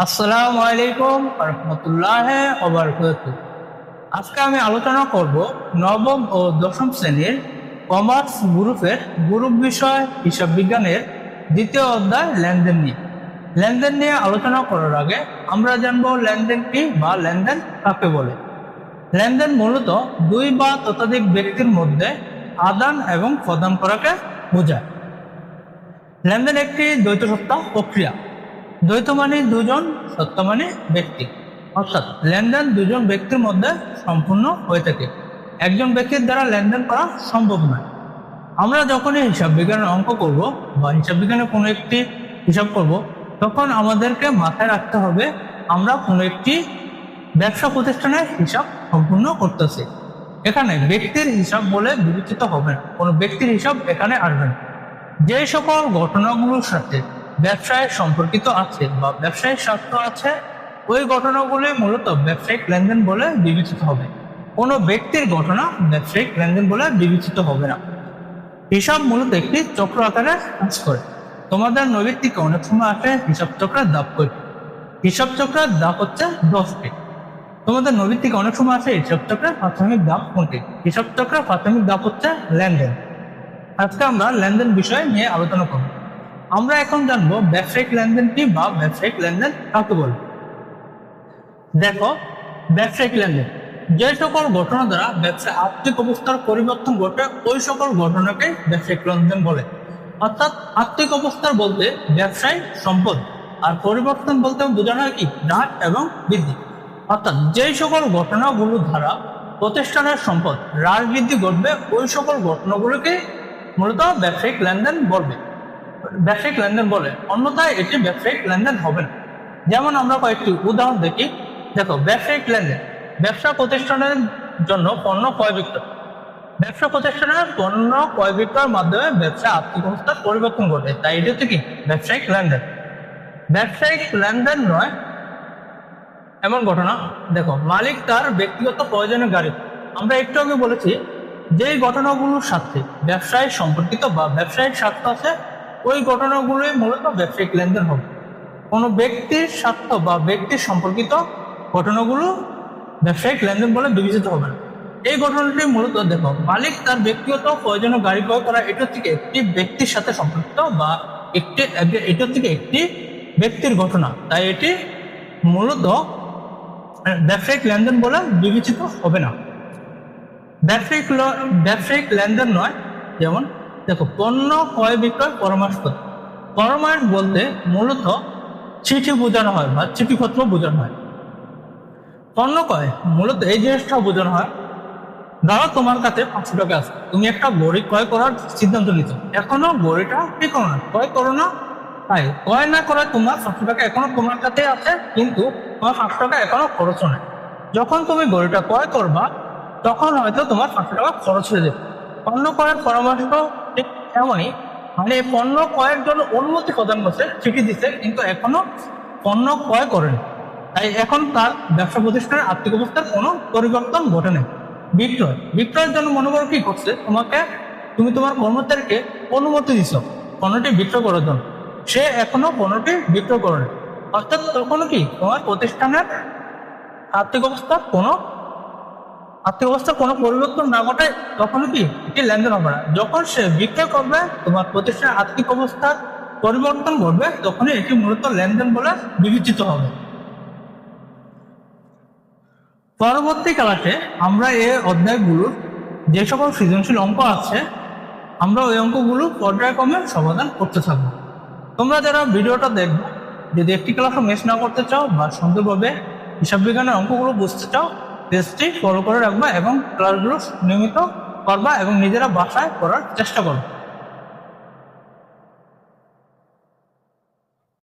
আসসালামু আলাইকুম রহমতুল্লাহ ওবারাকাতুহু। আজকে আমি আলোচনা করব নবম ও দশম শ্রেণীর কমার্স গ্রুপের গ্রুপ বিষয় হিসাব বিজ্ঞানের দ্বিতীয় অধ্যায় লেনদেন নিয়ে। লেনদেন নিয়ে আলোচনা করার আগে আমরা জানবো লেনদেন কি বা লেনদেন কাকে বলে। লেনদেন মূলত দুই বা ততোধিক ব্যক্তির মধ্যে আদান এবং প্রদান করাকে বোঝায়। লেনদেন একটি দ্বৈত সত্তা প্রক্রিয়া। দ্বৈত মানে দুজন, সত্য মানে ব্যক্তি, অর্থাৎ লেনদেন দুজন ব্যক্তির মধ্যে সম্পূর্ণ হয়ে থাকে। একজন ব্যক্তির দ্বারা লেনদেন করা সম্ভব নয়। আমরা যখনই হিসাব বিজ্ঞানের অঙ্ক করব বা হিসাব বিজ্ঞানের কোনো একটি হিসাব করব, তখন আমাদেরকে মাথায় রাখতে হবে আমরা কোনো একটি ব্যবসা প্রতিষ্ঠানের হিসাব সম্পূর্ণ করতেছি। এখানে ব্যক্তির হিসাব বলে বিবেচিত হবে না, কোনো ব্যক্তির হিসাব এখানে আসবে না। যে সকল ঘটনাগুলোর সাথে ব্যবসায় সম্পর্কিত আছে বা ব্যবসায়িক স্বার্থ আছে, ওই ঘটনাগুলি মূলত ব্যবসায়িক লেনদেন বলে বিবেচিত হবে। কোনো ব্যক্তির ঘটনা ব্যবসায়িক লেনদেন বলে বিবেচিত হবে না। হিসাব মূলত একটি চক্র আকারে কাজ করে। তোমাদের নৈতিক অনেক সময় আসে হিসাব চক্রের ধাপ কয়টি? হিসাব চক্রের ধাপ হচ্ছে 10টি। তোমাদের নৈতিক অনেক সময় আসে হিসাব চক্রের প্রাথমিক ধাপ কোনটি? হিসাব চক্রের প্রাথমিক ধাপ হচ্ছে লেনদেন। আজকে আমরা লেনদেন বিষয় নিয়ে আলোচনা করব। আমরা এখন জানবো ব্যবসায়িক লেনদেন কি বা ব্যবসায়িক লেনদেন কাকে বলে। দেখো, ব্যবসায়িক লেনদেন যে সকল ঘটনা দ্বারা ব্যবসায় আর্থিক অবস্থার পরিবর্তন ঘটে, ওই সকল ঘটনাকে ব্যবসায়িক লেনদেন বলে। অর্থাৎ আর্থিক অবস্থার বলতে ব্যবসায় সম্পদ, আর পরিবর্তন বলতে বোঝানো হয় কি হ্রাস এবং বৃদ্ধি। অর্থাৎ যে সকল ঘটনাগুলো দ্বারা প্রতিষ্ঠানের সম্পদ হ্রাস বৃদ্ধি ঘটবে, ওই সকল ঘটনাগুলোকে মূলত ব্যবসায়িক লেনদেন বলবে, ব্যবসায়িক লেনদেন বলে। অন্যথায় এটি ব্যবসায়িক লেনদেন হবে না। যেমন আমরা কয়েকটি উদাহরণ দেখি। দেখো, ব্যবসায়িক লেনদেন ব্যবসা প্রতিষ্ঠানের জন্য পণ্য ক্রয় বিক্রয়। ব্যবসা প্রতিষ্ঠানের পণ্য ক্রয় বিক্রয়ের মাধ্যমে ব্যবসা আর্থিক অবস্থার পরিবর্তন ঘটে, তাই এটি হচ্ছে কি ব্যবসায়িক লেনদেন। ব্যবসায়িক লেনদেন নয় এমন ঘটনা, দেখো, মালিক তার ব্যক্তিগত প্রয়োজনে গাড়ি। আমরা একটু আগে বলেছি যেই ঘটনাগুলোর সাথে ব্যবসায় সম্পর্কিত বা ব্যবসায়িক স্বার্থ আছে, ওই ঘটনাগুলোই মূলত ব্যবসায়িক লেনদেন হবে। কোনো ব্যক্তির স্বার্থ বা ব্যক্তির সম্পর্কিত ঘটনাগুলো ব্যবসায়িক লেনদেন বলে বিবেচিত হবে না। এই ঘটনাটি মূলত, দেখো, মালিক তার ব্যক্তিগত প্রয়োজনীয় গাড়ি ক্রয় করা, এটা থেকে একটি ব্যক্তির সাথে সম্পর্কিত বা এটা থেকে একটি ব্যক্তির ঘটনা, তাই এটি মূলত ব্যবসায়িক লেনদেন বলে বিবেচিত হবে না। ব্যবসায়িক লেনদেন নয়, যেমন দেখো, পণ্য ক্রয় বিক্রয় পরামর্শ। পরামর্শ বলতে মূলত চিঠি বোঝানো হয় বা চিঠিপত্র বোঝানো হয়। পণ্য ক্রয় মূলত এই জিনিসটা বোঝানো হয়, ধরো তোমার কাছে 500 টাকা আছে, তুমি একটা ঘড়ি ক্রয় করার সিদ্ধান্ত নিচ্ছ। এখনো ঘড়িটা কি করো না, ক্রয় করো না। তাই ক্রয় না করে তোমার 500 টাকা এখনো তোমার কাছে আছে, কিন্তু তোমার 500 টাকা এখনো খরচ নেই। যখন তুমি ঘড়িটা ক্রয় করবা, তখন হয়তো তোমার 500 টাকা খরচ হয়ে যাবে। পণ্য ক্রয়ের পরামর্শ ঠিক এমনই, মানে পণ্য ক্রয়ের জন্য অনুমতি প্রদান করছে, চিঠি দিচ্ছে, কিন্তু এখনো পণ্য ক্রয় করেনি। তাই এখন তার ব্যবসা প্রতিষ্ঠানের আর্থিক অবস্থার কোনো পরিবর্তন ঘটে নাই। বিক্রয়ের জন্য মনে করো কি করছে, তুমি তোমার কর্মচারীকে অনুমতি দিচ্ছ পণ্যটি বিক্রয় করার জন্য, সে এখনো পণ্যটি বিক্রয় করেনি। অর্থাৎ তখনও কি তোমার প্রতিষ্ঠানের আর্থিক অবস্থার কোনো পরিবর্তন না ঘটায়, তখন কি এটি লেনদেন হবে না। যখন সে বিক্রয় করবে, তোমার প্রতিষ্ঠানের আর্থিক অবস্থার পরিবর্তন ঘটবে, তখনই এটি মূলত লেনদেন বলে বিবেচিত হবে। পরবর্তী ক্লাসে আমরা এই অধ্যায়গুলোর যে সকল সৃজনশীল অঙ্ক আছে, আমরা ওই অঙ্কগুলো পর্যায়ক্রমে সমাধান করতে থাকবো। তোমরা যারা ভিডিওটা দেখবে, যদি একটি ক্লাসও মিস না করতে চাও বা সুন্দরভাবে হিসাব বিজ্ঞানের অঙ্কগুলো বুঝতে চাও, পেজটি ফলো করে রাখবা এবং ক্লাসগুলো নিয়মিত করবা এবং নিজেরা বাসায় করার চেষ্টা করো।